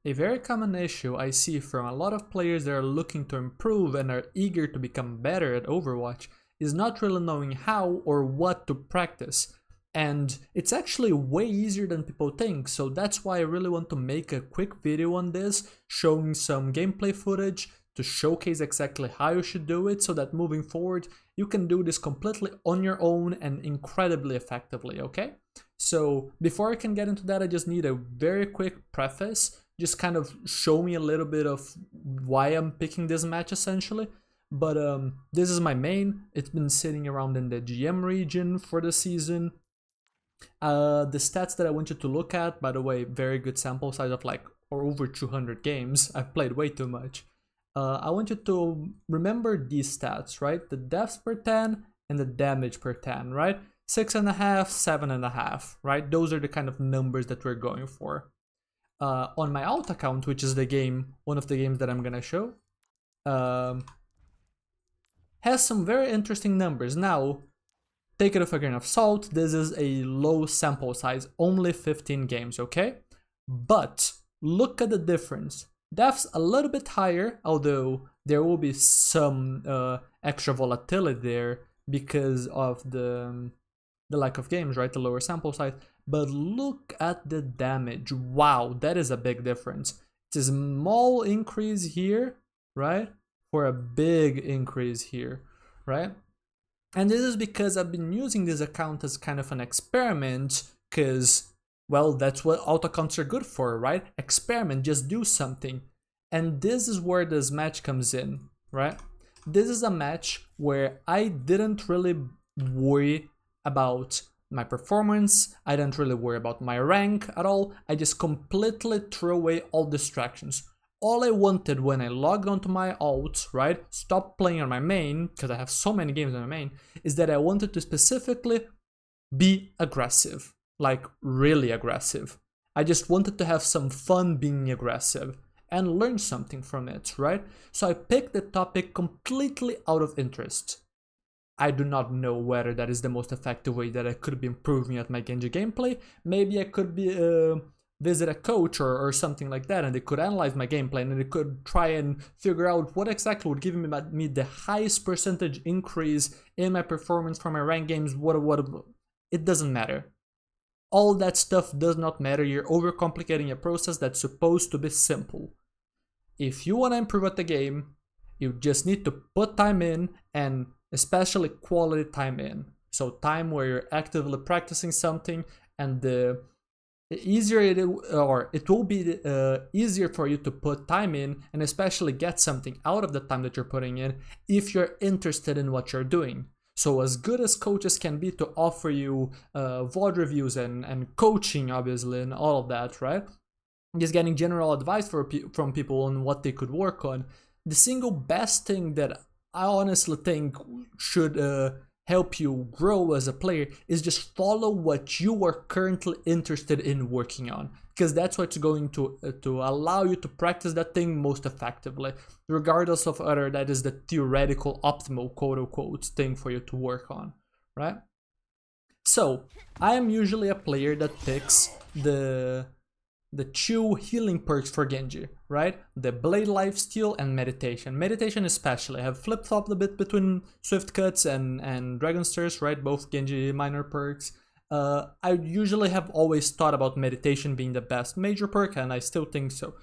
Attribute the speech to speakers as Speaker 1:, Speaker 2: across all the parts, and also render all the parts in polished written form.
Speaker 1: A very common issue I see from a lot of players that are looking to improve and are eager to become better at Overwatch is not really knowing how or what to practice. And it's actually way easier than people think, so that's why I really want to make a quick video on this, showing some gameplay footage to showcase exactly how you should do it, so that moving forward you can do this completely on your own and incredibly effectively, okay? So before I can get into that, I just need a very quick preface, just kind of show me a little bit of why I'm picking this match essentially. But this is my main. It's been sitting around in the GM region for the season. The stats that I want you to look at, by the way, very good sample size of like or over 200 games. I've played way too much. I want you to remember these stats, right? The deaths per 10 and the damage per 10, right? 6.5, 7.5, right? Those are the kind of numbers that we're going for. On my alt account, which is the game, one of the games that I'm gonna show, has some very interesting numbers. Now, take it with a grain of salt, this is a low sample size, only 15 games, okay? But look at the difference. Death's a little bit higher, although there will be some extra volatility there because of the lack of games, right? The lower sample size. But look at the damage. Wow, that is a big difference. It's a small increase here, right? For a big increase here, right? And this is because I've been using this account as kind of an experiment, because, well, that's what alt accounts are good for, right? Experiment, just do something. And this is where this match comes in, right? This is a match where I didn't really worry about my performance, I didn't really worry about my rank at all. I just completely threw away all distractions. All I wanted when I logged onto my alt, right, stop playing on my main, because I have so many games on my main, is that I wanted to specifically be aggressive, like really aggressive. I just wanted to have some fun being aggressive and learn something from it, right? So I picked the topic completely out of interest. I do not know whether that is the most effective way that I could be improving at my Genji gameplay. Maybe I could be visit a coach or something like that, and they could analyze my gameplay and they could try and figure out what exactly would give me the highest percentage increase in my performance for my ranked games. It doesn't matter. All that stuff does not matter. You're overcomplicating a process that's supposed to be simple. If you want to improve at the game, you just need to put time in, and especially quality time in. So time where you're actively practicing something, and the easier it will be easier for you to put time in and especially get something out of the time that you're putting in if you're interested in what you're doing. So as good as coaches can be to offer you VOD reviews and coaching, obviously, and all of that, right? Just getting general advice from people on what they could work on. The single best thing that I honestly think should help you grow as a player is just follow what you are currently interested in working on, because that's what's going to allow you to practice that thing most effectively, regardless of whether that is the theoretical optimal quote-unquote thing for you to work on, right? So I am usually a player that picks the two healing perks for Genji, right? The Blade Lifesteal and Meditation. Meditation especially. I have flip-flopped a bit between Swift Cuts and Dragon Stairs, right? Both Genji minor perks. I usually have always thought about Meditation being the best major perk, and I still think so.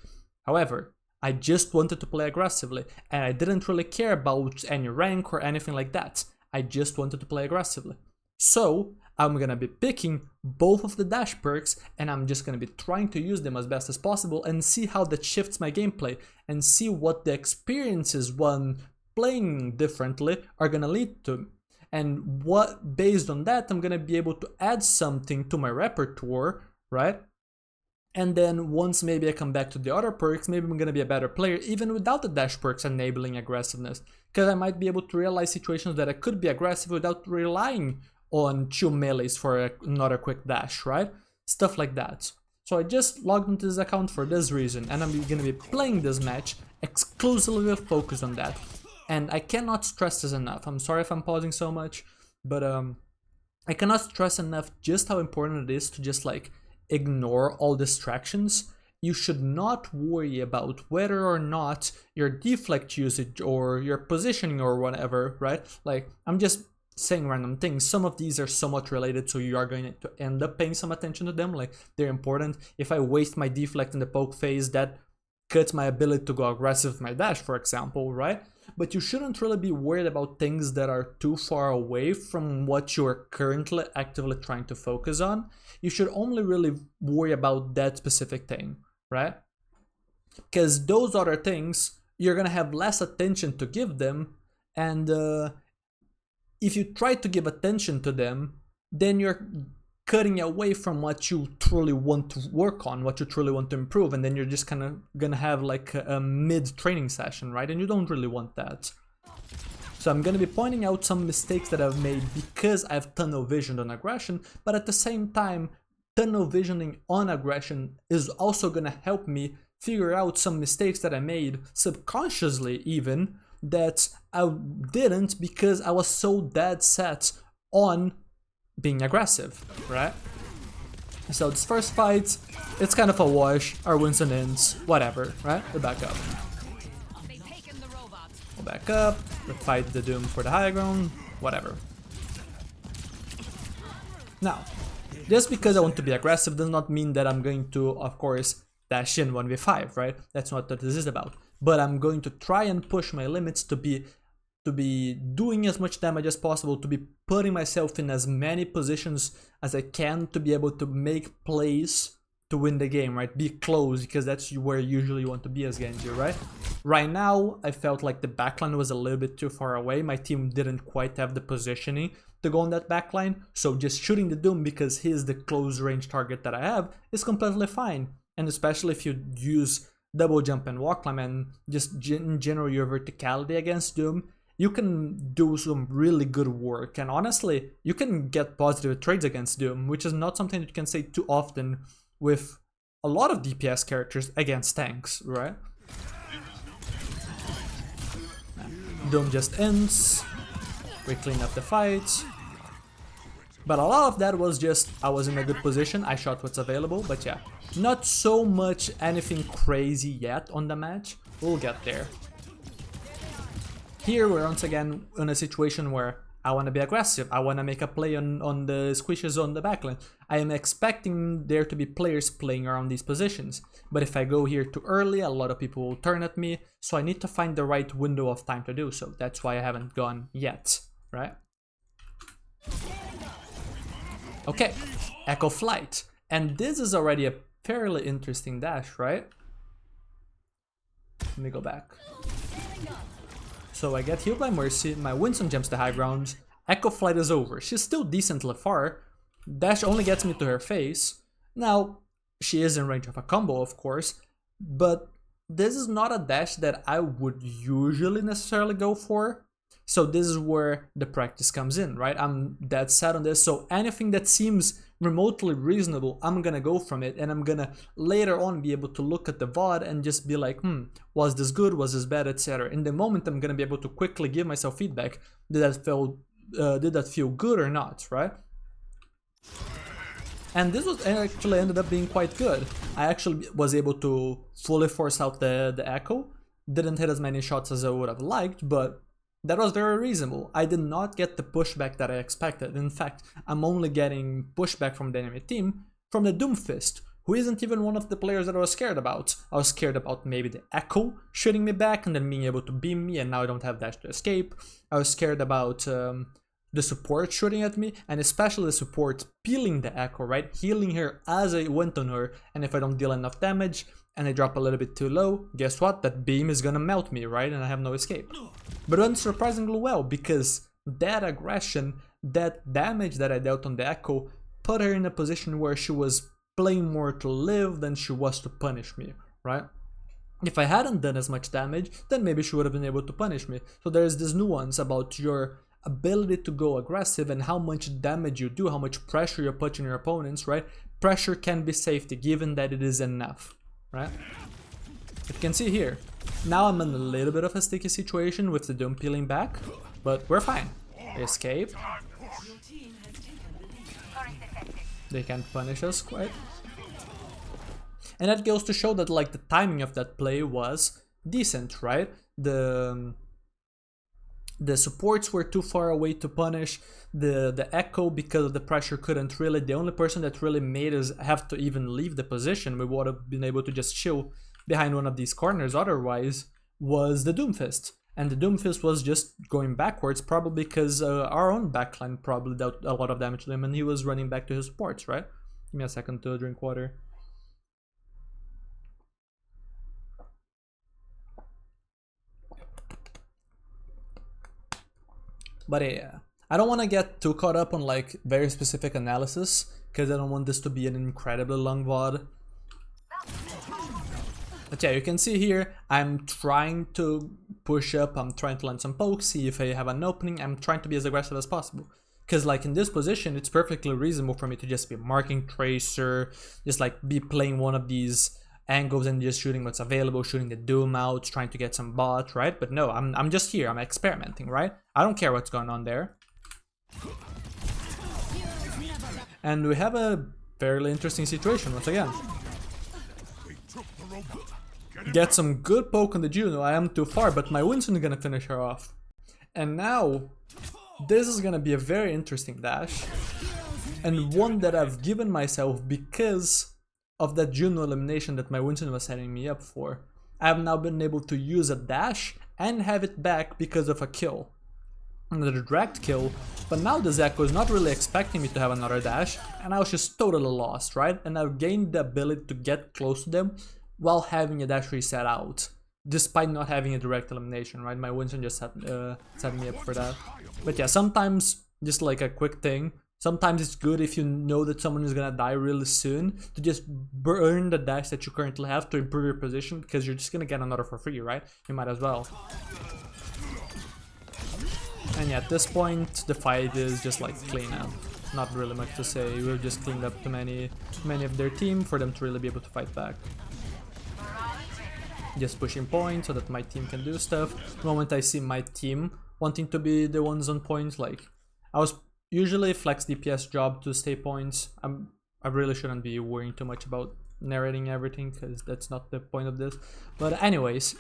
Speaker 1: However, I just wanted to play aggressively, and I didn't really care about any rank or anything like that. I just wanted to play aggressively. So I'm gonna be picking both of the dash perks, and I'm just gonna be trying to use them as best as possible and see how that shifts my gameplay and see what the experiences when playing differently are gonna lead to. And what, based on that, I'm gonna be able to add something to my repertoire, right? And then once maybe I come back to the other perks, maybe I'm gonna be a better player even without the dash perks enabling aggressiveness, because I might be able to realize situations that I could be aggressive without relying on 2 melees for another quick dash, right? Stuff like that. So I just logged into this account for this reason, and I'm gonna be playing this match exclusively focused on that. And I cannot stress this enough. I'm sorry if I'm pausing so much, but I cannot stress enough just how important it is to just like ignore all distractions you should not worry about whether or not your deflect usage or your positioning or whatever, right? Like, I'm just saying random things. Some of these are somewhat related, so you are going to end up paying some attention to them, like they're important. If I waste my deflect in the poke phase, that cuts my ability to go aggressive with my dash, for example, right? But you shouldn't really be worried about things that are too far away from what you're currently actively trying to focus on. You should only really worry about that specific thing, right? Because those other things, you're gonna have less attention to give them, and if you try to give attention to them, then you're cutting away from what you truly want to work on, what you truly want to improve, and then you're just kind of gonna have like a mid-training session, right? And you don't really want that. So I'm gonna be pointing out some mistakes that I've made because I've tunnel visioned on aggression, but at the same time, tunnel visioning on aggression is also gonna help me figure out some mistakes that I made subconsciously even, that I didn't because I was so dead set on being aggressive, right? So this first fight, it's kind of a wash, our wins and ends, whatever, right? We'll back up. We'll back up, we'll fight the Doom for the high ground, whatever. Now, just because I want to be aggressive does not mean that I'm going to, of course, dash in 1v5, right? That's not what this is about. But I'm going to try and push my limits to be doing as much damage as possible, to be putting myself in as many positions as I can to be able to make plays to win the game, right? Be close, because that's where usually you want to be as Genji, right? Right now, I felt like the backline was a little bit too far away. My team didn't quite have the positioning to go on that backline, so just shooting the Doom because he's the close range target that I have is completely fine. And especially if you use double jump and walk climb and just in general your verticality against Doom, you can do some really good work. And honestly, you can get positive trades against Doom, which is not something that you can say too often with a lot of DPS characters against tanks, right? Doom just ends, we clean up the fight. But a lot of that was just, I was in a good position, I shot what's available, but yeah. Not so much anything crazy yet on the match, we'll get there. Here we're once again in a situation where I want to be aggressive, I want to make a play on the squishes on the backline. I am expecting there to be players playing around these positions, but if I go here too early, a lot of people will turn at me, so I need to find the right window of time to do so. That's why I haven't gone yet, right? Okay, Echo Flight, and this is already a fairly interesting dash, right? Let me go back. So I get healed by Mercy, my Winston jumps the high ground, Echo Flight is over. She's still decently far, dash only gets me to her face. Now, she is in range of a combo, of course, but this is not a dash that I would usually necessarily go for. So this is where the practice comes in, right? I'm dead set on this, so anything that seems remotely reasonable, I'm gonna go from it, and I'm gonna later on be able to look at the VOD and just be like, was this good, was this bad, etc. In the moment, I'm gonna be able to quickly give myself feedback. Did that feel good or not, right? And this was actually ended up being quite good. I actually was able to fully force out the echo. Didn't hit as many shots as I would have liked, but that was very reasonable. I did not get the pushback that I expected. In fact, I'm only getting pushback from the enemy team from the Doomfist, who isn't even one of the players that I was scared about. I was scared about maybe the Echo shooting me back and then being able to beam me, and now I don't have dash to escape. I was scared about the support shooting at me, and especially the support peeling the Echo, right? Healing her as I went on her, and if I don't deal enough damage, and I drop a little bit too low, guess what? That beam is gonna melt me, right? And I have no escape. But it went surprisingly well, because that aggression, that damage that I dealt on the Echo, put her in a position where she was playing more to live than she was to punish me, right? If I hadn't done as much damage, then maybe she would have been able to punish me. So there's this nuance about your ability to go aggressive and how much damage you do, how much pressure you put on your opponents, right? Pressure can be safety, given that it is enough. Right? You can see here, now I'm in a little bit of a sticky situation with the Doom peeling back, but we're fine. Escape. They can't punish us quite. And that goes to show that like the timing of that play was decent, right? The supports were too far away to punish. The echo, because of the pressure, couldn't really. The only person that really made us have to even leave the position, we would have been able to just chill behind one of these corners otherwise, was the Doomfist. And the Doomfist was just going backwards, probably because our own backline probably dealt a lot of damage to him and he was running back to his supports, right? Give me a second to drink water. But yeah, I don't want to get too caught up on like very specific analysis because I don't want this to be an incredibly long VOD. But yeah, you can see here, I'm trying to push up, I'm trying to land some pokes, see if I have an opening, I'm trying to be as aggressive as possible. Because like in this position, it's perfectly reasonable for me to just be marking Tracer, just like be playing one of these angles and just shooting what's available, shooting the Doom out, trying to get some bot, right? But no, I'm just here, I'm experimenting, right? I don't care what's going on there. And we have a fairly interesting situation once again. Get some good poke on the Juno. I am too far, but my Winston is gonna finish her off. And now, this is gonna be a very interesting dash. And one that I've given myself because of that Juno elimination that my Winston was setting me up for. I have now been able to use a dash and have it back because of a kill. Another direct kill, but now the Echo is not really expecting me to have another dash, and I was just totally lost, right? And I've gained the ability to get close to them while having a dash reset out, despite not having a direct elimination, right? My Winston just set me up for that. But yeah, sometimes, just like a quick thing, sometimes it's good if you know that someone is gonna die really soon to just burn the dash that you currently have to improve your position, because you're just gonna get another for free, right? You might as well. And yeah, at this point, the fight is just like clean up. Not really much to say. We've just cleaned up too many of their team for them to really be able to fight back. Just pushing points so that my team can do stuff. The moment I see my team wanting to be the ones on points, like I was usually flex DPS job to stay points. I really shouldn't be worrying too much about narrating everything because that's not the point of this. But anyways,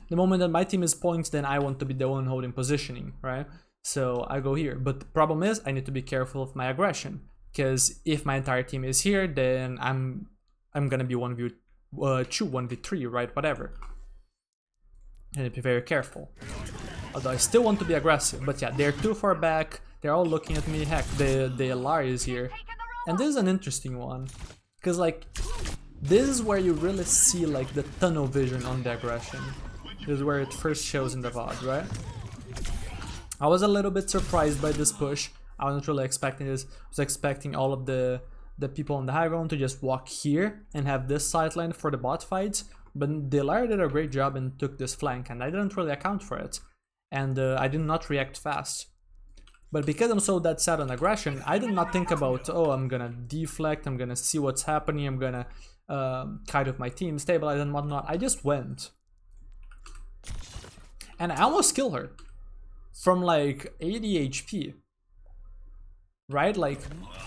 Speaker 1: the moment that my team is points, then I want to be the one holding positioning, right? So I go here. But the problem is I need to be careful of my aggression, because if my entire team is here, then I'm gonna be 1v2, 1v3, right? Whatever. And be very careful. Although I still want to be aggressive, but yeah, they're too far back. They're all looking at me. Heck, the LR is here, and this is an interesting one, because like this is where you really see like the tunnel vision on the aggression. This is where it first shows in the VOD, right? I was a little bit surprised by this push. I wasn't really expecting this. I was expecting all of the people on the high ground to just walk here and have this sideline for the bot fights. But the LR did a great job and took this flank, and I didn't really account for it. And I did not react fast. But because I'm so dead set on aggression, I did not think about, oh, I'm gonna deflect, I'm gonna see what's happening, I'm gonna kite with my team, stabilize and whatnot. I just went. And I almost killed her from like 80 HP, right? Like,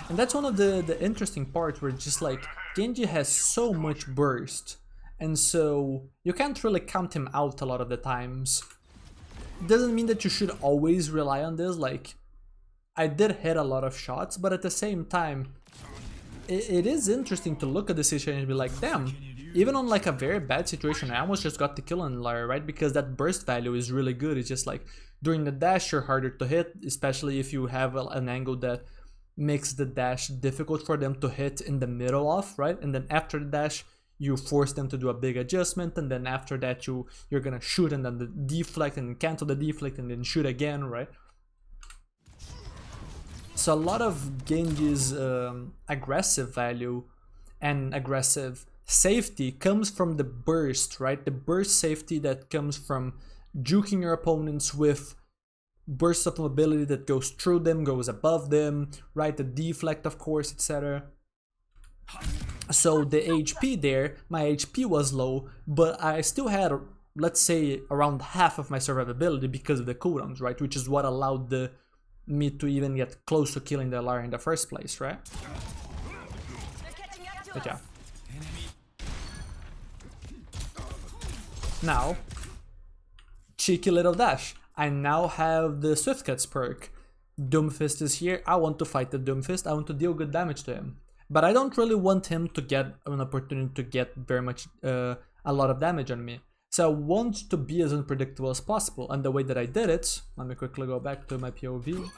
Speaker 1: and that's one of the interesting parts where just like Genji has so much burst, and so you can't really count him out a lot of the times. Doesn't mean that you should always rely on this. Like, I did hit a lot of shots, but at the same time, it is interesting to look at the situation and be like, damn, even on like a very bad situation, I almost just got the kill on Lara, right? Because that burst value is really good. It's just like during the dash you're harder to hit, especially if you have an angle that makes the dash difficult for them to hit in the middle of, right? And then after the dash you force them to do a big adjustment, and then after that you're gonna shoot and then the deflect and cancel the deflect and then shoot again, right? So a lot of Genji's aggressive value and aggressive safety comes from the burst, right? The burst safety that comes from juking your opponents with bursts of mobility that goes through them, goes above them, right? The deflect, of course, etc. So the HP there, my HP was low, but I still had, let's say, around half of my survivability because of the cooldowns, right? Which is what allowed me to even get close to killing the Lara in the first place, right? But yeah. Now, cheeky little dash. I now have the Swift Cuts perk. Doomfist is here. I want to fight the Doomfist. I want to deal good damage to him. But I don't really want him to get an opportunity to get very much, a lot of damage on me. So I want to be as unpredictable as possible. And the way that I did it, let me quickly go back to my POV.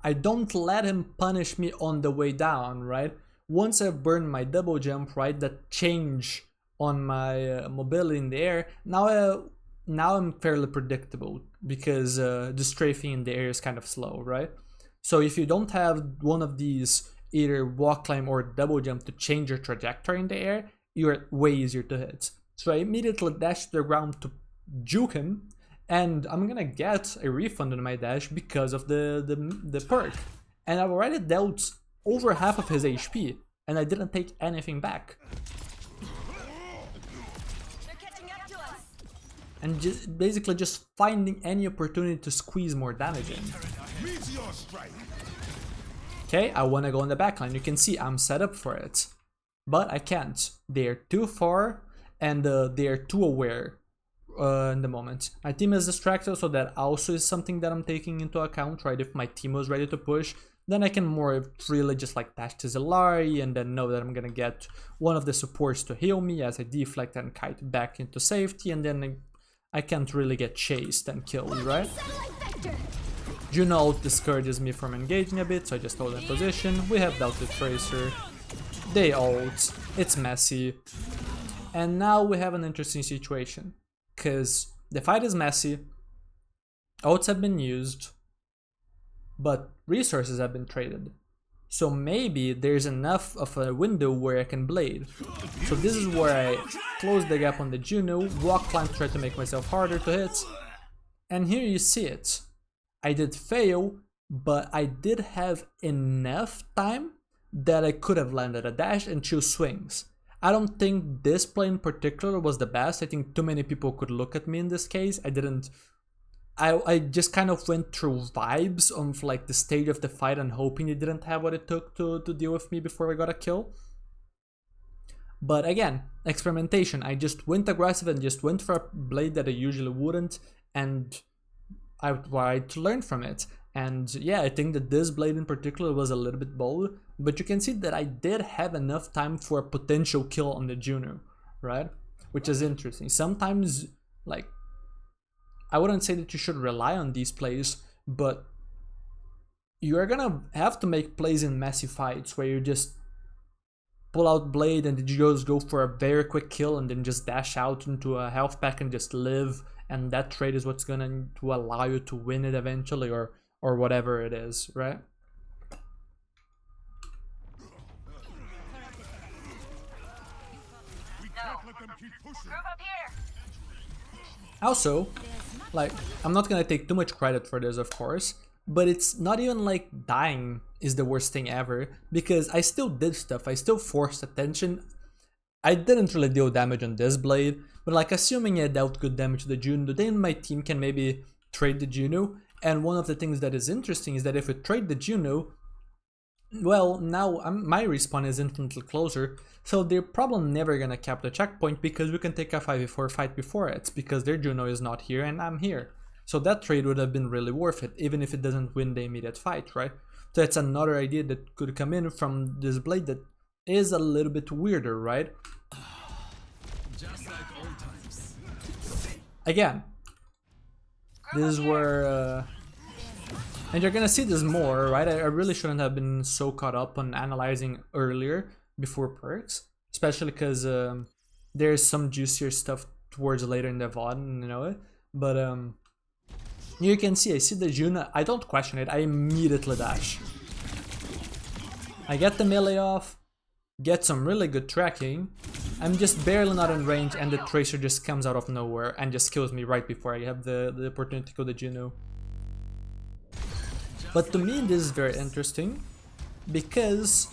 Speaker 1: I don't let him punish me on the way down, right? Once I've burned my double jump, right, that change on my mobility in the air, now I'm fairly predictable because the strafing in the air is kind of slow, right? So if you don't have one of these, either walk, climb, or double jump to change your trajectory in the air, you're way easier to hit. So I immediately dash to the ground to juke him, and I'm gonna get a refund on my dash because of the perk. And I've already dealt over half of his HP, and I didn't take anything back. And just basically just finding any opportunity to squeeze more damage in. Okay, I want to go on the backline. You can see I'm set up for it, but I can't. They're too far, and they're too aware in the moment. My team is distracted, so that also is something that I'm taking into account, right? If my team was ready to push, then I can more freely just like dash to Zellari and then know that I'm gonna get one of the supports to heal me as I deflect and kite back into safety, and then I can't really get chased and killed, right? Juno discourages me from engaging a bit, so I just hold in position. We have dealt with Tracer. They ult. It's messy. And now we have an interesting situation. Because the fight is messy. Ults have been used. But resources have been traded. So maybe there's enough of a window where I can blade. So this is where I close the gap on the Juno, walk, climb, try to make myself harder to hit. And here you see it. I did fail, but I did have enough time that I could have landed a dash and 2 swings. I don't think this play in particular was the best. I think too many people could look at me in this case. I just kind of went through vibes of like the stage of the fight and hoping they didn't have what it took to deal with me before I got a kill. But again, experimentation. I just went aggressive and just went for a blade that I usually wouldn't, and I tried to learn from it. And yeah, I think that this blade in particular was a little bit bold, but you can see that I did have enough time for a potential kill on the Juno, right? Which is interesting. Sometimes, like, I wouldn't say that you should rely on these plays, but you are gonna have to make plays in messy fights where you just pull out blade and you just go for a very quick kill and then just dash out into a health pack and just live, and that trade is what's gonna to allow you to win it eventually, or whatever it is, right? Also, like, I'm not gonna take too much credit for this, of course, but it's not even like dying is the worst thing ever, because I still did stuff, I still forced attention. I didn't really deal damage on this blade, but like, assuming I dealt good damage to the Juno, then my team can maybe trade the Juno. And one of the things that is interesting is that if we trade the Juno, well, now my respawn is infinitely closer, so they're probably never gonna cap the checkpoint because we can take a 5v4 fight before it, because their Juno is not here and I'm here. So that trade would have been really worth it, even if it doesn't win the immediate fight, right? So that's another idea that could come in from this blade that is a little bit weirder, right? Just like old times. Again, this is where, and you're gonna see this more, right? I really shouldn't have been so caught up on analyzing earlier before perks, especially because there's some juicier stuff towards later in the VOD, you know. But you can see, I see the Juno, I don't question it, I immediately dash. I get the melee off, get some really good tracking. I'm just barely not in range, and the Tracer just comes out of nowhere and just kills me right before I have the opportunity to kill the Juno. But to me this is very interesting because,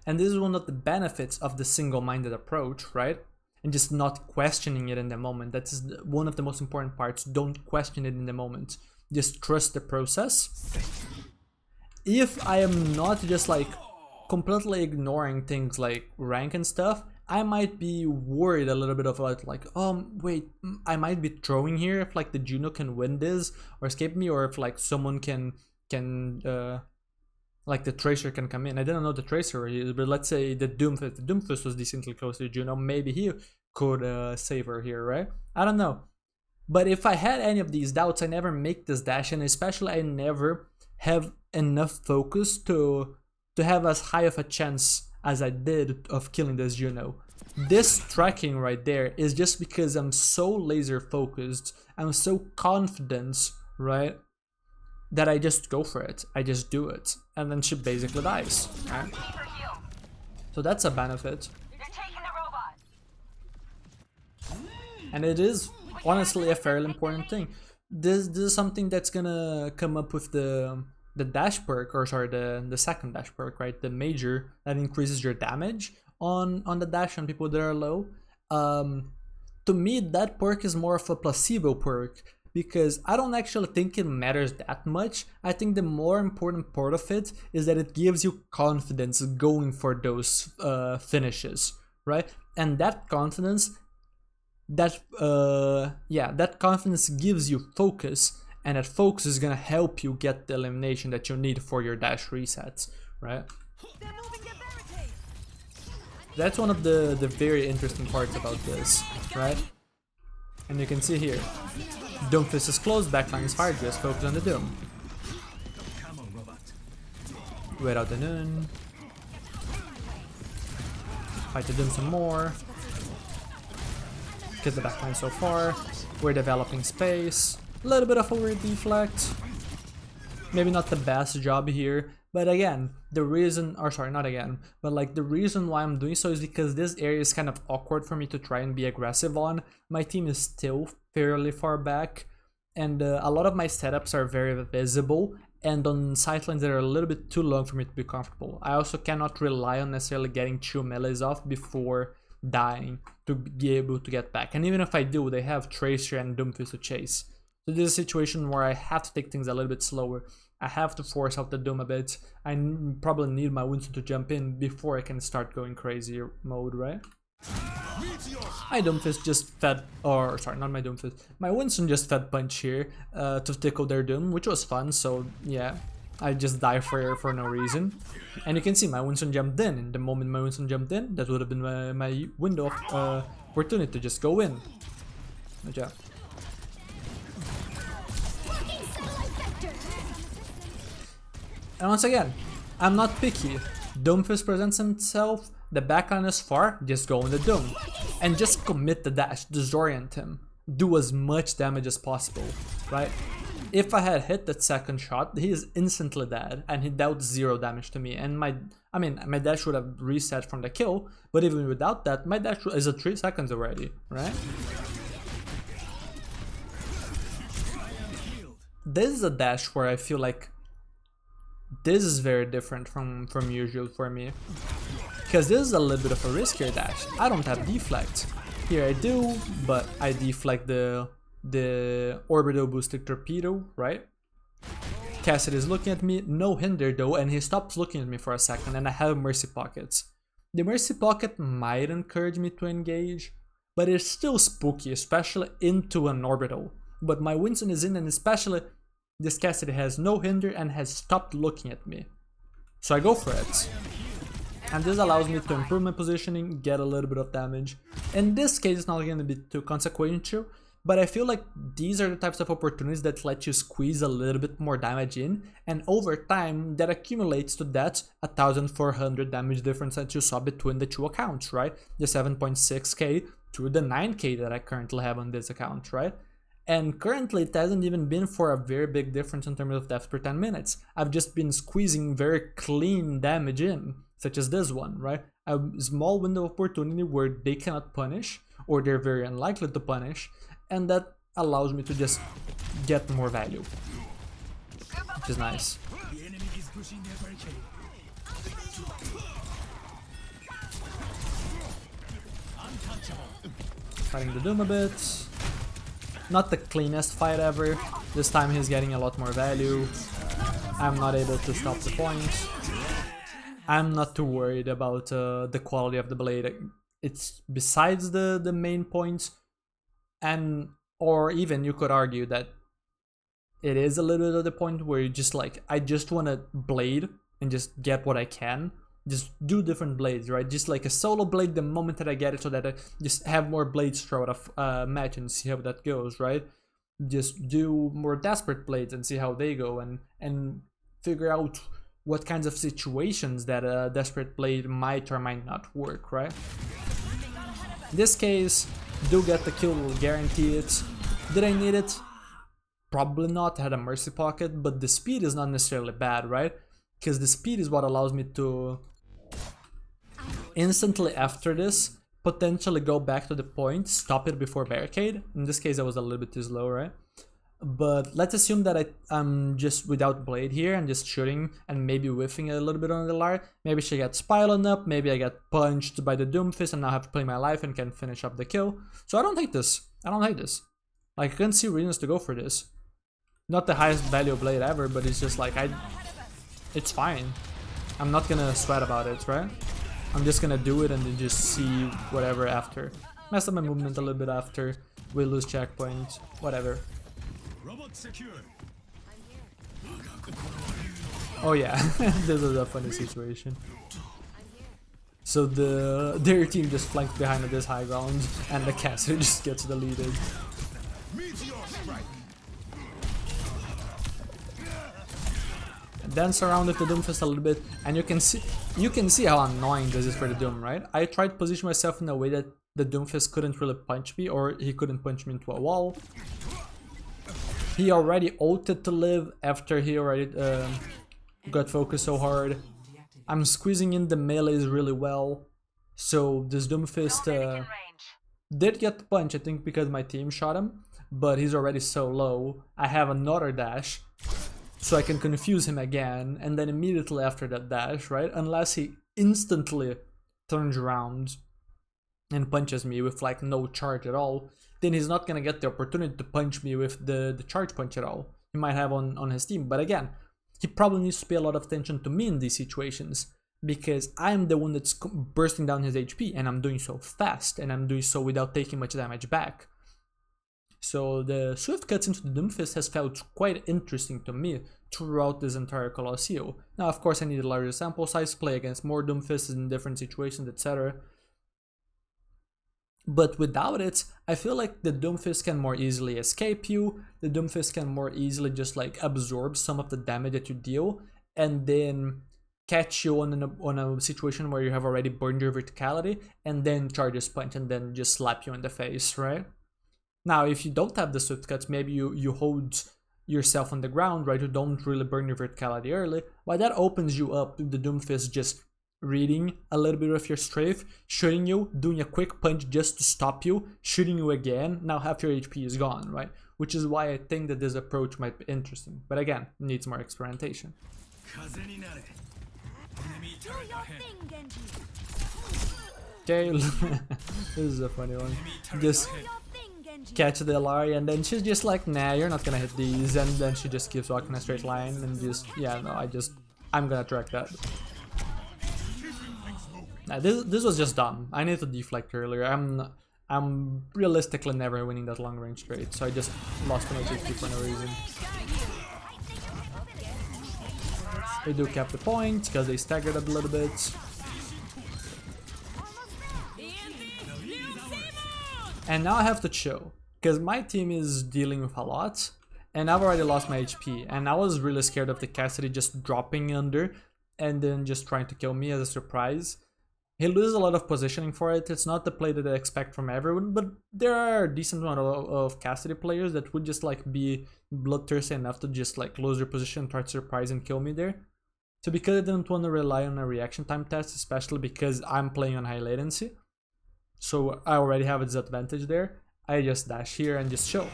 Speaker 1: and this is one of the benefits of the single-minded approach, right? And just not questioning it in the moment. That is one of the most important parts. Don't question it in the moment. Just trust the process. If I am not just like completely ignoring things like rank and stuff, I might be worried a little bit about like, wait, I might be throwing here if like the Juno can win this or escape me, or if like someone can like the Tracer can come in. I didn't know the Tracer is, but let's say the Doomfist was decently close to Juno, maybe he could save her here, right? I don't know. But if I had any of these doubts, I never make this dash, and especially I never have enough focus to have as high of a chance as I did of killing this Juno. This tracking right there is just because I'm so laser focused, I'm so confident, right, that I just go for it, I just do it, and then she basically dies, right? So that's a benefit. And it is honestly a fairly important thing. This is something that's gonna come up with the dash perk, or sorry, the second dash perk, right? The major that increases your damage on the dash on people that are low. To me, that perk is more of a placebo perk, because I don't actually think it matters that much. I think the more important part of it is that it gives you confidence going for those finishes, right? And that confidence, that confidence gives you focus, and that focus is gonna help you get the elimination that you need for your dash resets, right? That's one of the very interesting parts about this, right? And you can see here, Doomfist is close, backline is hard, just focus on the Doom. Wait out the Noon. Fight the Doom some more. Get the backline so far. We're developing space. A little bit of a weird deflect. Maybe not the best job here, but again, the reason, or sorry, not again, but like the reason why I'm doing so is because this area is kind of awkward for me to try and be aggressive on. My team is still fairly far back, and a lot of my setups are very visible, and on sightlines that are a little bit too long for me to be comfortable. I also cannot rely on necessarily getting 2 melees off before dying to be able to get back, and even if I do, they have Tracer and Doomfist to chase. So this is a situation where I have to take things a little bit slower. I have to force out the Doom a bit. I probably need my Winston to jump in before I can start going crazy mode, right? My Doomfist just fed, or sorry, not my Doomfist. My Winston just fed punch here to tickle their Doom, which was fun, so yeah. I just die for no reason. And you can see my Winston jumped in, and the moment my Winston jumped in, that would have been my window of opportunity to just go in. Good job. And once again, I'm not picky. Doomfist presents himself, the backline is far, just go on the Doom. And just commit the dash, disorient him. Do as much damage as possible, right? If I had hit that second shot, he is instantly dead, and he dealt 0 damage to me. And my dash would have reset from the kill, but even without that, my dash is at 3 seconds already, right? This is a dash where I feel like this is very different from usual for me, because this is a little bit of a riskier dash. I don't have deflect. Here I do, but I deflect the orbital boosted torpedo, right? Cassidy is looking at me, no hinder though, and he stops looking at me for a second, and I have mercy pockets. The mercy pocket might encourage me to engage, but it's still spooky, especially into an orbital. But my Winston is in, and especially this Cassidy has no hinder and has stopped looking at me. So I go for it. And this allows me to improve my positioning, get a little bit of damage. In this case, it's not going to be too consequential, but I feel like these are the types of opportunities that let you squeeze a little bit more damage in, and over time, that accumulates to that 1,400 damage difference that you saw between the two accounts, right? The 7.6k to the 9k that I currently have on this account, right? And currently it hasn't even been for a very big difference in terms of death per 10 minutes. I've just been squeezing very clean damage in, such as this one, right? A small window of opportunity where they cannot punish, or they're very unlikely to punish, and that allows me to just get more value, which is nice. Fighting the Doom a bit. Not the cleanest fight ever. This time he's getting a lot more value. I'm not able to stop the point. I'm not too worried about the quality of the blade. It's besides the main points, and or even you could argue that it is a little bit of the point where you just like, I just want to blade and just get what I can. Just do different blades, right? Just like a solo blade the moment that I get it, so that I just have more blades throughout a match and see how that goes, right? Just do more desperate blades and see how they go, and figure out what kinds of situations that a desperate blade might or might not work, right? In this case, do get the kill, will guarantee it. Did I need it? Probably not. I had a mercy pocket, but the speed is not necessarily bad, right? Because the speed is what allows me to instantly after this potentially go back to the point, stop it before barricade. In this case I was a little bit too slow, right? But let's assume that I'm just without blade here and just shooting and maybe whiffing a little bit on the Lar. Maybe she gets pylon up, maybe I get punched by the Doomfist and now I have to play my life and can finish up the kill. So I don't hate this. I don't hate this. Like, I can't see reasons to go for this. Not the highest value blade ever, but it's just like, it's fine. I'm not gonna sweat about it, right? I'm just gonna do it and then just see whatever after. Mess up my movement a little bit after. We lose checkpoint. Whatever. Oh yeah, this is a funny situation. So their team just flanked behind this high ground and the caster just gets deleted. Dance around with the Doomfist a little bit, and you can see how annoying this is for the Doom, right? I tried to position myself in a way that the Doomfist couldn't really punch me, or he couldn't punch me into a wall. He already ulted to live after he already got focused so hard. I'm squeezing in the melees really well, so this Doomfist did get the punch, I think because my team shot him, but he's already so low. I have another dash, so I can confuse him again, and then immediately after that dash, right? Unless he instantly turns around and punches me with like no charge at all, then he's not gonna get the opportunity to punch me with the charge punch at all. He might have on his team, but again, he probably needs to pay a lot of attention to me in these situations, because I'm the one that's bursting down his HP, and I'm doing so fast, and I'm doing so without taking much damage back. So the swift cuts into the Doomfist has felt quite interesting to me throughout this entire Colosseo. Now of course I need a larger sample size, play against more Doomfists in different situations, etc. But without it, I feel like the Doomfist can more easily escape you, the Doomfist can more easily just like absorb some of the damage that you deal, and then catch you on a situation where you have already burned your verticality, and then charge his punch and then just slap you in the face, right? Now, if you don't have the swift cuts, maybe you hold yourself on the ground, right? You don't really burn your verticality early, but that opens you up to the Doomfist just reading a little bit of your strafe, shooting you, doing a quick punch just to stop you, shooting you again. Now half your HP is gone, right? Which is why I think that this approach might be interesting. But again, needs more experimentation. Okay, this is a funny one. Just catch the Ilari and then she's just like, nah, you're not gonna hit these, and then she just keeps walking a straight line and just, yeah, no, I'm gonna track that. Nah, this was just dumb. I need to deflect earlier. I'm realistically never winning that long range trade, so I just lost my HP for no reason. They do cap the point because they staggered a little bit. And now I have to chill, because my team is dealing with a lot, and I've already lost my HP, and I was really scared of the Cassidy just dropping under, and then just trying to kill me as a surprise. He loses a lot of positioning for it. It's not the play that I expect from everyone, but there are a decent amount of Cassidy players that would just like be bloodthirsty enough to just like lose their position, try to surprise and kill me there. So because I didn't want to rely on a reaction time test, especially because I'm playing on high latency, so I already have a disadvantage there, I just dash here and just chill.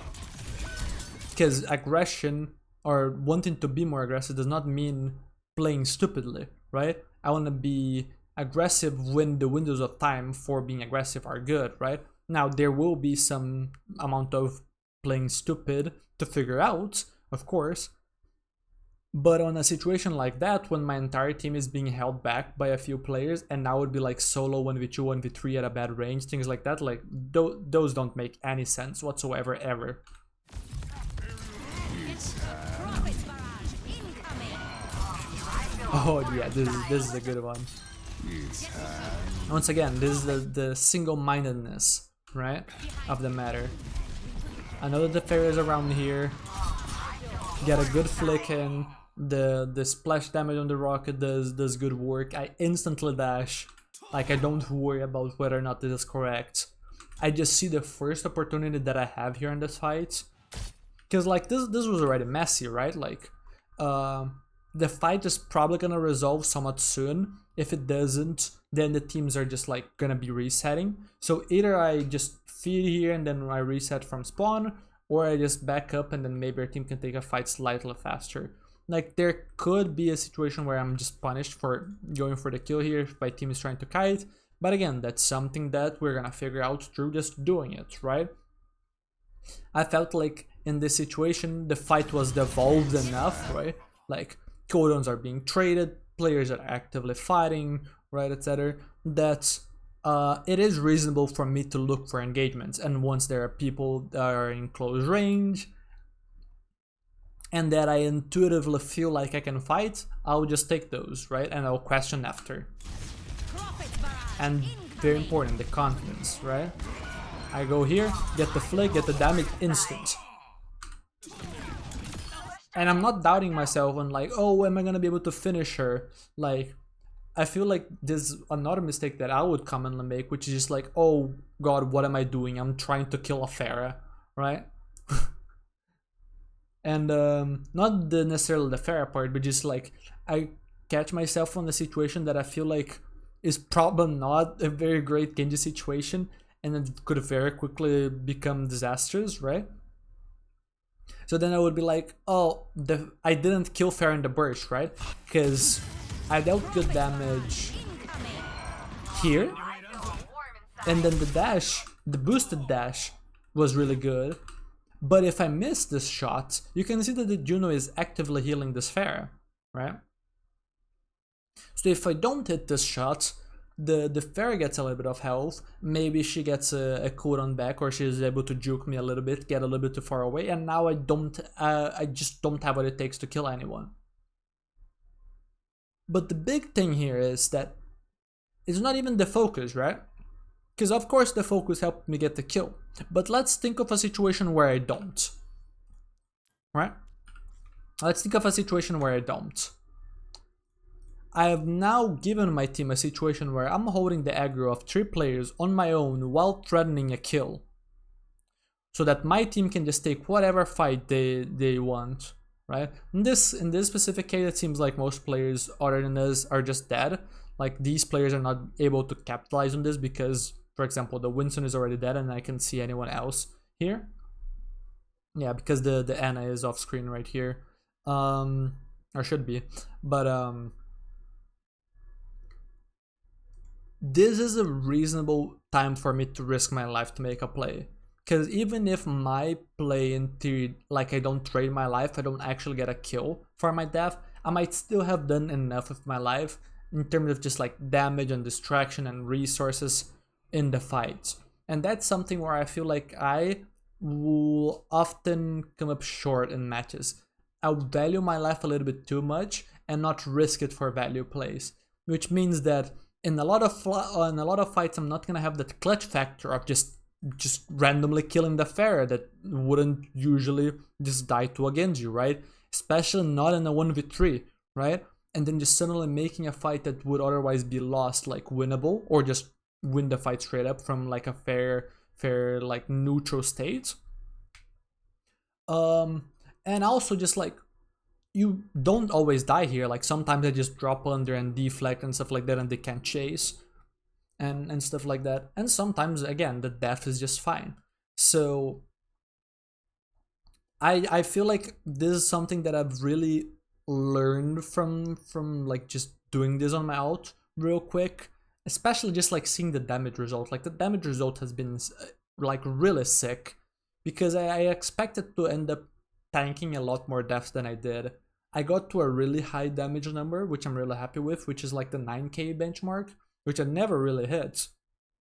Speaker 1: Because aggression, or wanting to be more aggressive, does not mean playing stupidly, right? I want to be aggressive when the windows of time for being aggressive are good, right? Now there will be some amount of playing stupid to figure out, of course, But on a situation like that, when my entire team is being held back by a few players, and now would be like solo 1v2, 1v3 at a bad range, things like that, like those don't make any sense whatsoever, ever. Oh yeah, this is a good one. Once again, this is the single-mindedness, right, of the matter. I know that the fairy is around here. Get a good flick in. The splash damage on the rocket does good work. I instantly dash. Like, I don't worry about whether or not this is correct. I just see the first opportunity that I have here in this fight. Because like this was already messy, right? Like the fight is probably gonna resolve somewhat soon. If it doesn't, then the teams are just like gonna be resetting. So either I just feed here and then I reset from spawn, or I just back up and then maybe our team can take a fight slightly faster. Like, there could be a situation where I'm just punished for going for the kill here if my team is trying to kite. But again, that's something that we're gonna figure out through just doing it, right? I felt like in this situation the fight was devolved enough, right? Like, cooldowns are being traded, players are actively fighting, right, etc. That it is reasonable for me to look for engagements, and once there are people that are in close range and that I intuitively feel like I can fight, I'll just take those, right? And I'll question after. And very important, the confidence, right? I go here, get the flick, get the damage instant. And I'm not doubting myself on like, oh, am I gonna be able to finish her? Like, I feel like there's another mistake that I would commonly make, which is just like, oh god, what am I doing? I'm trying to kill a Pharah, right? And not necessarily the Pharah part, but just like, I catch myself on a situation that I feel like is probably not a very great Genji situation, and it could very quickly become disastrous, right? So then I would be like, oh, I didn't kill Pharah in the burst, right? Because I dealt good damage here, and then the dash, the boosted dash, was really good. But if I miss this shot, you can see that the Juno is actively healing this Pharah, right? So if I don't hit this shot, the Pharah gets a little bit of health, maybe she gets a cooldown back, or she's able to juke me a little bit, get a little bit too far away, and now I just don't have what it takes to kill anyone. But the big thing here is that it's not even the focus, right? Because of course the focus helped me get the kill, but let's think of a situation where I don't, right? Let's think of a situation where I don't. I have now given my team a situation where I'm holding the aggro of 3 players on my own while threatening a kill, so that my team can just take whatever fight they want, right? In this specific case, it seems like most players other than us are just dead. Like, these players are not able to capitalize on this because, for example, the Winston is already dead and I can see anyone else here. Yeah, because the Ana is off screen right here. Or should be. But this is a reasonable time for me to risk my life to make a play. Because even if my play in theory, like, I don't trade my life, I don't actually get a kill for my death, I might still have done enough with my life in terms of just like damage and distraction and resources in the fight. And that's something where I feel like I will often come up short in matches. I'll value my life a little bit too much and not risk it for value plays, which means that in a lot of fights I'm not gonna have that clutch factor of just randomly killing the Pharah that wouldn't usually just die to a Genji, right? Especially not in a 1v3, right? And then just suddenly making a fight that would otherwise be lost like winnable, or just win the fight straight up from like a fair like neutral state. And also just like, you don't always die here. Like, sometimes they just drop under and deflect and stuff like that and they can't chase and stuff like that. And sometimes again the death is just fine. So I feel like this is something that I've really learned from like just doing this on my ult real quick, especially just like seeing the damage result. Like, the damage result has been like really sick, because I expected to end up tanking a lot more deaths than I did. I got to a really high damage number, which I'm really happy with, which is like the 9k benchmark, which I never really hit.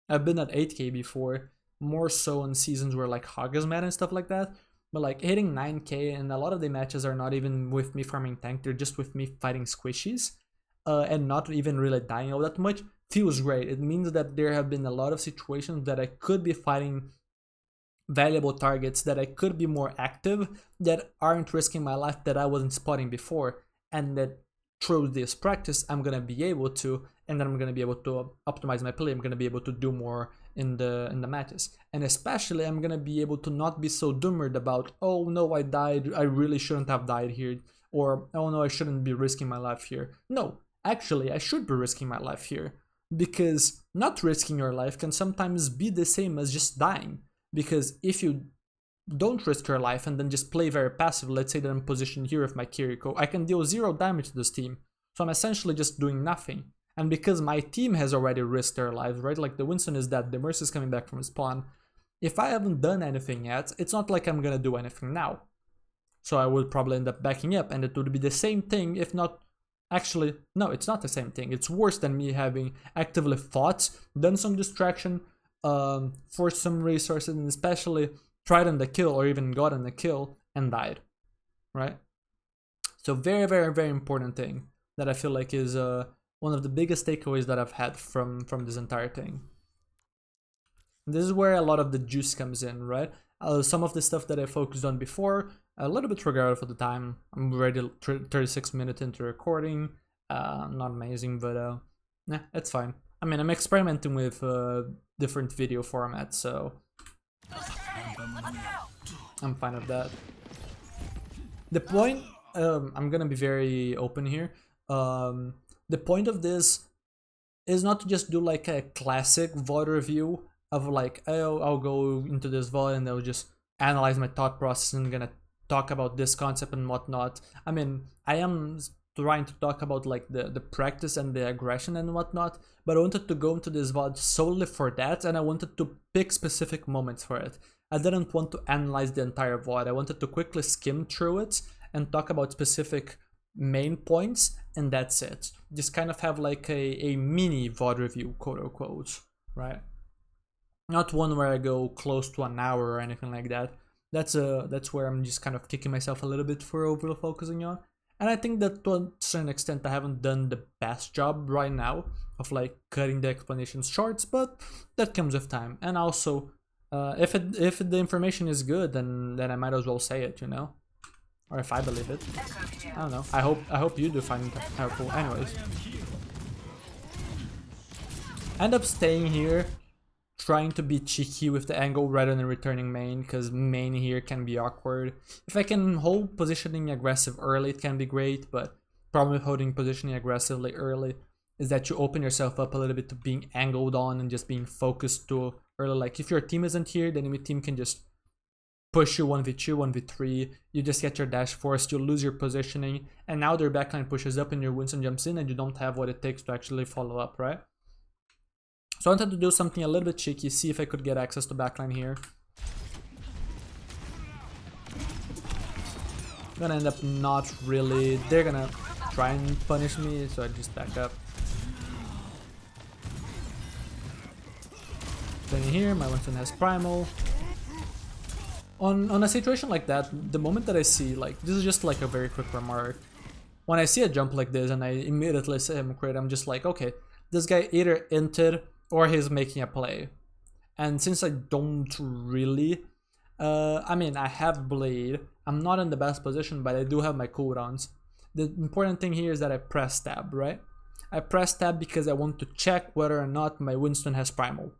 Speaker 1: I've been at 8k before, more so in seasons where like Hog is mad and stuff like that. But like hitting 9k, and a lot of the matches are not even with me farming tank, they're just with me fighting squishies, and not even really dying all that much, feels great. It means that there have been a lot of situations that I could be fighting valuable targets, that I could be more active, that aren't risking my life, that I wasn't spotting before, and that through this practice I'm gonna be able to, and then I'm gonna be able to optimize my play. I'm gonna be able to do more in the matches, and especially I'm gonna be able to not be so doomered about, oh no, I died, I really shouldn't have died here, or oh no, I shouldn't be risking my life here. No, actually I should be risking my life here, because not risking your life can sometimes be the same as just dying. Because if you don't risk your life and then just play very passive, let's say that I'm positioned here with my Kiriko, I can deal 0 damage to this team, so I'm essentially just doing nothing. And because my team has already risked their lives, right, like the Winston is dead, the Mercy is coming back from spawn, if I haven't done anything yet, it's not like I'm gonna do anything now. So I would probably end up backing up, and it would be the same thing, if not, actually, no, it's not the same thing. It's worse than me having actively fought, done some distraction, forced some resources, and especially tried on the kill or even gotten the kill and died, right? So very, very, very important thing that I feel like is one of the biggest takeaways that I've had from this entire thing. This is where a lot of the juice comes in, right? Some of the stuff that I focused on before, a little bit regardless of the time. I'm already 36 minutes into recording. Not amazing, but nah, it's fine. I mean, I'm experimenting with different video formats, so I'm fine with that. The point, I'm gonna be very open here. The point of this is not to just do like a classic VOD review of like, oh, I'll go into this VOD and I'll just analyze my thought process and gonna talk about this concept and whatnot. I mean, I am trying to talk about like the practice and the aggression and whatnot, but I wanted to go into this VOD solely for that, and I wanted to pick specific moments for it. I didn't want to analyze the entire VOD. I wanted to quickly skim through it and talk about specific main points, and that's it. Just kind of have like a mini VOD review, quote unquote, right? Not one where I go close to an hour or anything like that. That's where I'm just kind of kicking myself a little bit for over focusing on. And I think that to a certain extent I haven't done the best job right now of like cutting the explanations short, but that comes with time. And also, if the information is good, then I might as well say it, you know, or if I believe it. I don't know. I hope you do find it helpful. Anyways, end up staying here, trying to be cheeky with the angle rather than returning main, because main here can be awkward. If I can hold positioning aggressive early, it can be great, but problem with holding positioning aggressively early is that you open yourself up a little bit to being angled on and just being focused too early. Like if your team isn't here, the enemy team can just push you 1v2, 1v3, you just get your dash forced, you lose your positioning, and now their backline pushes up and your Winston jumps in and you don't have what it takes to actually follow up, right? So I wanted to do something a little bit cheeky, see if I could get access to backline here. I'm gonna end up not really, they're gonna try and punish me, so I just back up. Then here, my Winston has primal. On a situation like that, the moment that I see, like, this is just like a very quick remark. When I see a jump like this and I immediately see him crit, I'm just like, okay, this guy either entered or he's making a play. And since I don't really, I mean, I have blade, I'm not in the best position, but I do have my cooldowns. The important thing here is that I press tab, right? I press tab because I want to check whether or not my Winston has primal.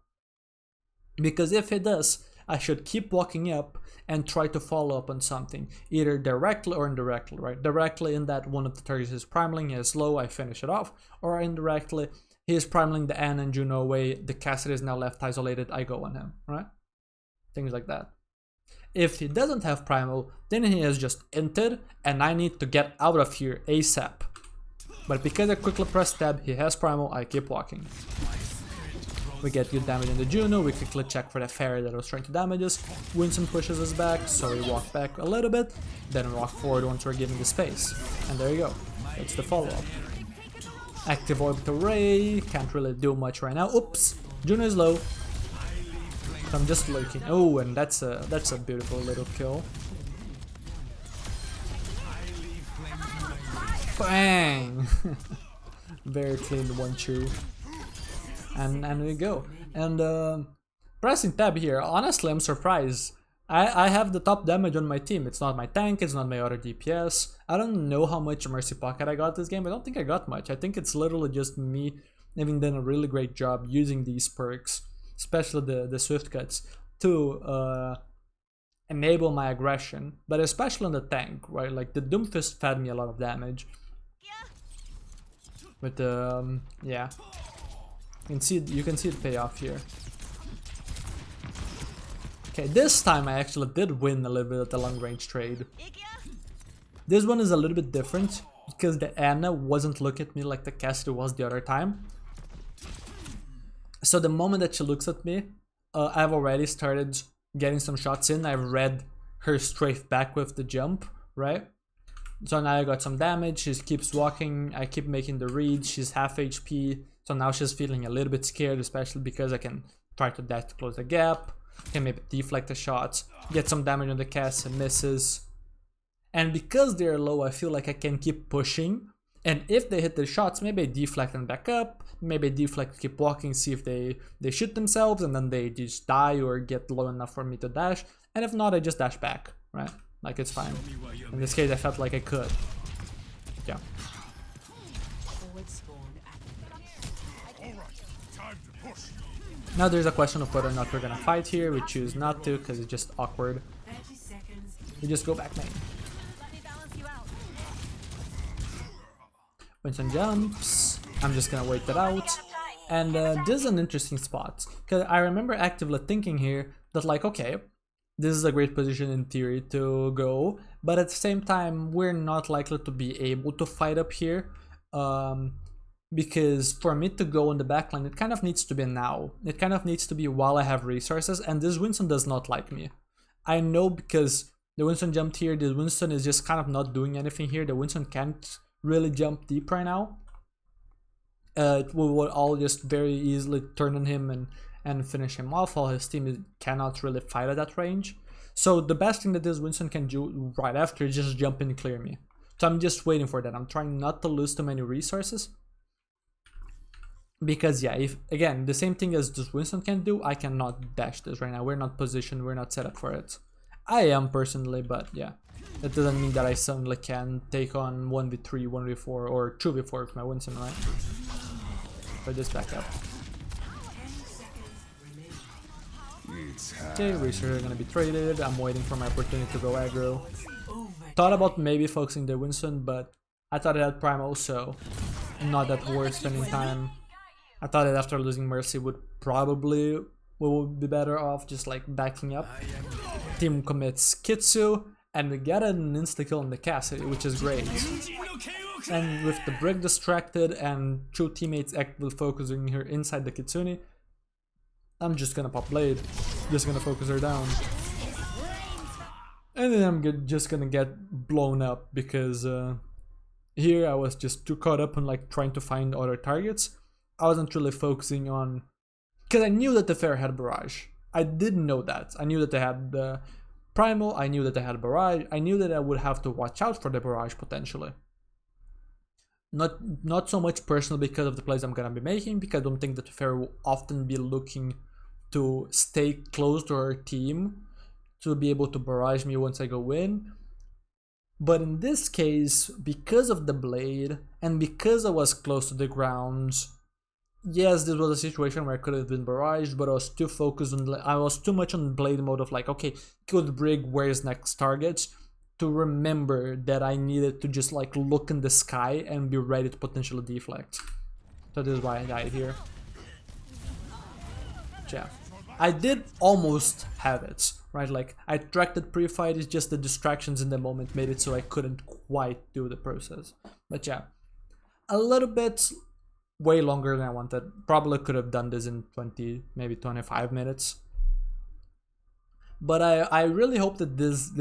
Speaker 1: Because if it does, I should keep walking up and try to follow up on something, either directly or indirectly, right? Directly in that one of the targets is primaling, he is low, I finish it off, or indirectly, he is primaling the Anne and Juno away, the Cassidy is now left isolated, I go on him, right? Things like that. If he doesn't have primal, then he has just entered, and I need to get out of here ASAP. But because I quickly press tab, he has primal, I keep walking. We get good damage on the Juno, we quickly check for the fairy that was trying to damage us. Winston pushes us back, so we walk back a little bit, then walk forward once we're given the space. And there you go, that's the follow-up. Active Orbital Ray, can't really do much right now. Oops, Juno is low. So I'm just lurking. Oh, and that's a beautiful little kill. Bang! Very clean 1-2. And we go. And pressing tab here, honestly I'm surprised. I have the top damage on my team. It's not my tank, it's not my other DPS. I don't know how much Mercy Pocket I got this game. I don't think I got much. I think it's literally just me having done a really great job using these perks, especially the Swift Cuts, to enable my aggression. But especially on the tank, right? Like the Doomfist fed me a lot of damage. But yeah, you can see it pay off here. Okay, this time I actually did win a little bit at the long range trade. This one is a little bit different because the Anna wasn't looking at me like the Cassidy was the other time. So the moment that she looks at me, I've already started getting some shots in. I've read her strafe back with the jump, right? So now I got some damage, she keeps walking, I keep making the read, she's half HP, so now she's feeling a little bit scared, especially because I can try to dash to close the gap, can maybe deflect the shots, get some damage on the cast and misses. And because they're low, I feel like I can keep pushing, and if they hit the shots, maybe I deflect and back up, maybe I deflect, keep walking, see if they shoot themselves, and then they just die or get low enough for me to dash, and if not, I just dash back, right? Like, it's fine. In this case, I felt like I could. Yeah. Now there's a question of whether or not we're gonna fight here. We choose not to, because it's just awkward. We just go back main. Winston jumps. I'm just gonna wait that out. And this is an interesting spot, because I remember actively thinking here that, like, okay, this is a great position in theory to go, but at the same time, we're not likely to be able to fight up here, because for me to go in the backline, it kind of needs to be now. It kind of needs to be while I have resources, and this Winston does not like me. I know because the Winston jumped here, the Winston is just kind of not doing anything here, the Winston can't really jump deep right now. We will all just very easily turn on him and finish him off, while his team cannot really fight at that range. So the best thing that this Winston can do right after is just jump in and clear me. So I'm just waiting for that. I'm trying not to lose too many resources. Because yeah, if again, the same thing as this Winston can do, I cannot dash this right now. We're not positioned, we're not set up for it. I am personally, but yeah. That doesn't mean that I suddenly can take on 1v3, 1v4, or 2v4 with my Winston, right? So just back up. Okay, researchers are gonna be traded. I'm waiting for my opportunity to go aggro. Thought about maybe focusing the Winston, but I thought it had Primal, so not that worth spending time. I thought that after losing Mercy we would be better off just like backing up. Team commits Kitsu, and we get an insta-kill on the Cassidy, which is great. And with the Brick distracted and two teammates actively focusing her inside the Kitsune, I'm just gonna pop Blade, just gonna focus her down. And then I'm just gonna get blown up because here I was just too caught up on like trying to find other targets. I wasn't really focusing on, because I knew that the Fair had Barrage. I didn't know that. I knew that they had the Primal, I knew that they had Barrage, I knew that I would have to watch out for the Barrage potentially. Not so much personally because of the plays I'm gonna be making, because I don't think that the Fair will often be looking to stay close to her team to be able to barrage me once I go in. But in this case, because of the blade and because I was close to the ground, yes, this was a situation where I could have been barraged, but I was too focused on, I was too much on blade mode of like, okay, good Brig, where's next target, to remember that I needed to just like look in the sky and be ready to potentially deflect. So this is why I died here. Yeah, I did almost have it, right? Like I tracked it pre-fight, it's just the distractions in the moment made it so I couldn't quite do the process. But yeah, a little bit way longer than I wanted. Probably could have done this in 20, maybe 25 minutes. But I really hope that this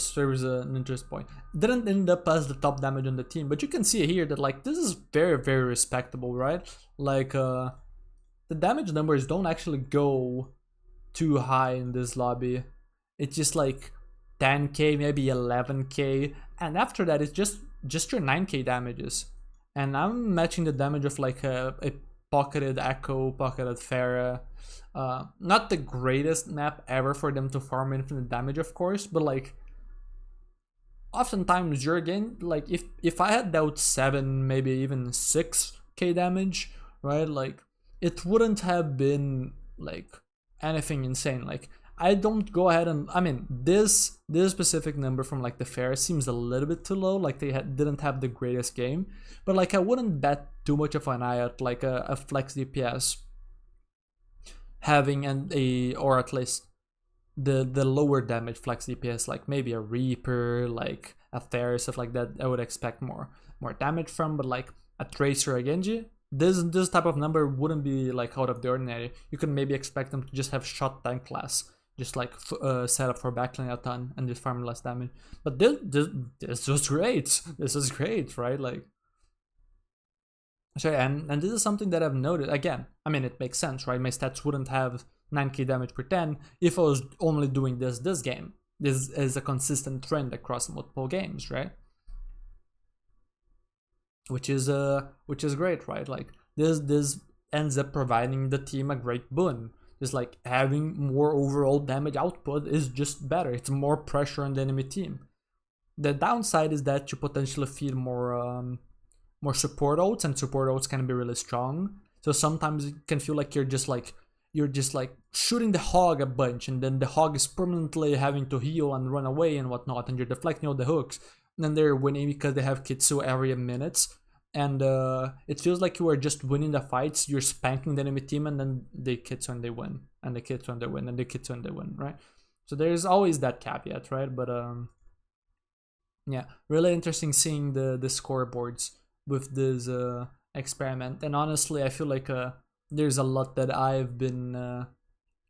Speaker 1: serves an interest point. Didn't end up as the top damage on the team, but you can see here that like this is very respectable, right? Like the damage numbers don't actually go too high in this lobby. It's just like 10k, maybe 11k, and after that it's just your 9k damages. And I'm matching the damage of like a pocketed Echo, pocketed Pharah. Not the greatest map ever for them to farm infinite damage, of course, but like oftentimes you're again like if I had dealt 7, maybe even 6k damage, right? Like it wouldn't have been like anything insane. Like I don't go ahead and I mean this specific number from like the fair seems a little bit too low. Like they didn't have the greatest game, but like I wouldn't bet too much of an eye at like a flex DPS having or at least the lower damage flex DPS, like maybe a Reaper, like a Fair, stuff like that. I would expect more damage from, but like a Tracer or a Genji, this type of number wouldn't be like out of the ordinary. You can maybe expect them to just have shot tank class, just like set up for backline a ton and just farm less damage. But this was great. This is great, right? Like, so and this is something that I've noted. Again, I mean it makes sense, right? My stats wouldn't have 9k damage per 10 if I was only doing this game. This is a consistent trend across multiple games, right? Which is great, right? Like this ends up providing the team a great boon. Just like having more overall damage output is just better. It's more pressure on the enemy team. The downside is that you potentially feed more support ults, and support ults can be really strong. So sometimes it can feel like you're just like shooting the hog a bunch, and then the hog is permanently having to heal and run away and whatnot, and you're deflecting all the hooks. And then they're winning because they have Kitsu every minute, and it feels like you are just winning the fights. You're spanking the enemy team, and then they Kitsu and they win, and they Kitsu and they win, and they Kitsu and they win, right? So there's always that caveat, right? But yeah, really interesting seeing the scoreboards with this experiment. And honestly, I feel like there's a lot that I've been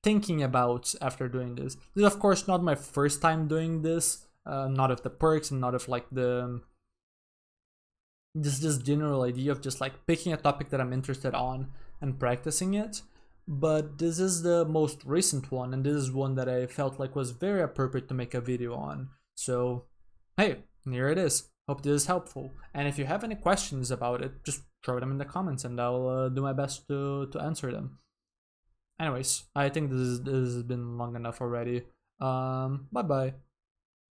Speaker 1: thinking about after doing this. This is of course not my first time doing this, not of the perks and not of like the this general idea of just like picking a topic that I'm interested on and practicing it. But this is the most recent one, and this is one that I felt like was very appropriate to make a video on. So hey, here it is. Hope this is helpful. And if you have any questions about it, just throw them in the comments and I'll do my best to answer them. Anyways, I think this has been long enough already. Bye bye.